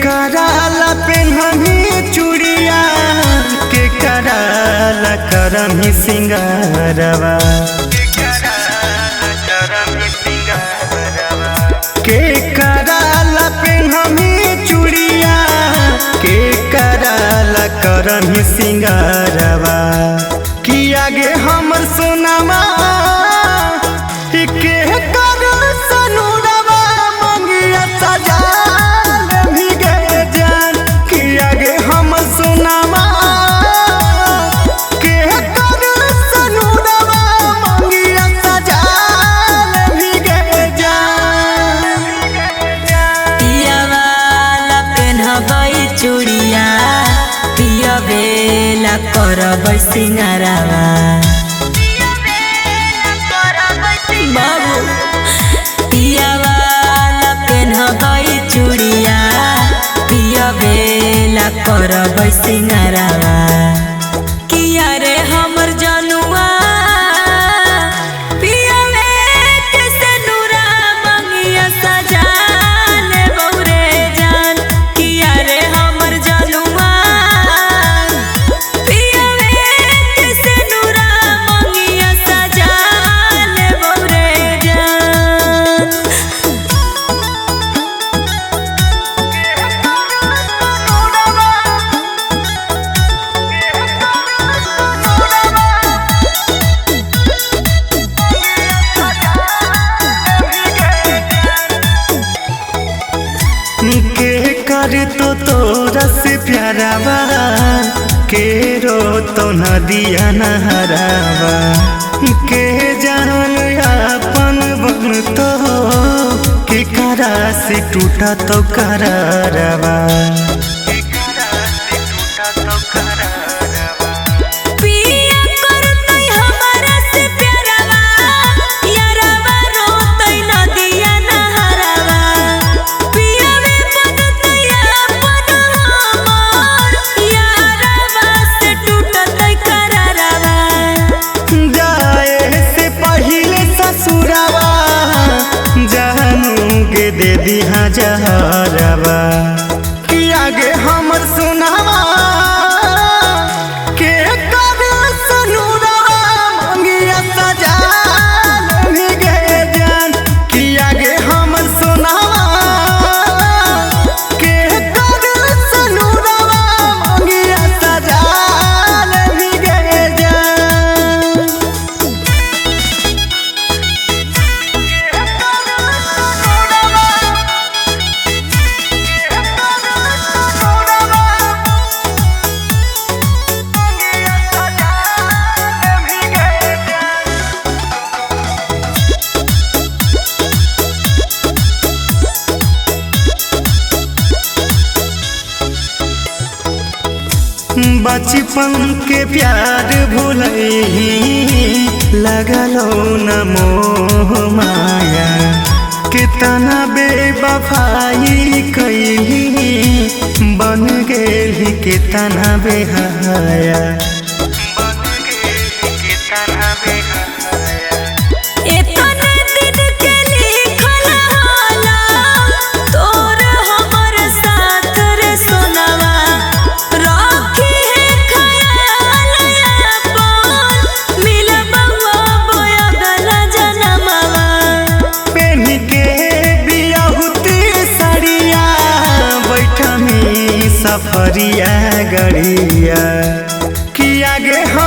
कराला पेन्हनी चूड़िया के कराला करमी सिंगारवा के कराला पेन्हनी चूड़िया के कराला करमी सिंगारवा कि आगे हमर सोनामा के कर सनुरवा मंगिया सजाल भी गए जान कि आगे हम सोनामा के कर सनुरवा मंगिया सजाल भी गए जान। पिया वाला पेन्हबै चूड़िया पिया बेला करबै सिंगारवा बाबू पिया वाला पेन्हबै चूड़िया पिया बेला करबै सिंगारवा किया रे हमर जनुआ पिया के सनुरा मंगिया सजाल बौरे जान किया रे हमर जनुआ पिया के सनुरा मंगिया सजाल बौरे जान। के कर तो तोरा से प्यारावा के रो तो नदिया नहरावा के जान अपन बन तो के करा से टूटा तो करारवा पिया करतै हमरा से प्यारवा यारवा रोतै नदिया नहरवा पियावे बनतै अपन हमर यारवा से टूटतै करारवा जाए से पहिले ससुरवा जानू के दे दिहा जहरवा कि आगे हमर सोनावा के कर सनुरवा मंगिया सजाल भी गए जान कि आगे हमर सोनावा के कर सनुरवा मंगिया सजाल भी गए जान। बचपन के प्यार भूलही लगलो न मोह माया कितना बेवफाई कही बन गेली कितना बेहाया एतने दिन के लिखल होला तोर हमर साथ रे सोनवा राखी है ख्याल अपन मिलबवा बोयगला जनमवा पेनी के बियाहुती सड़िया बैठमी सफरिया गड़िया कि आगे हम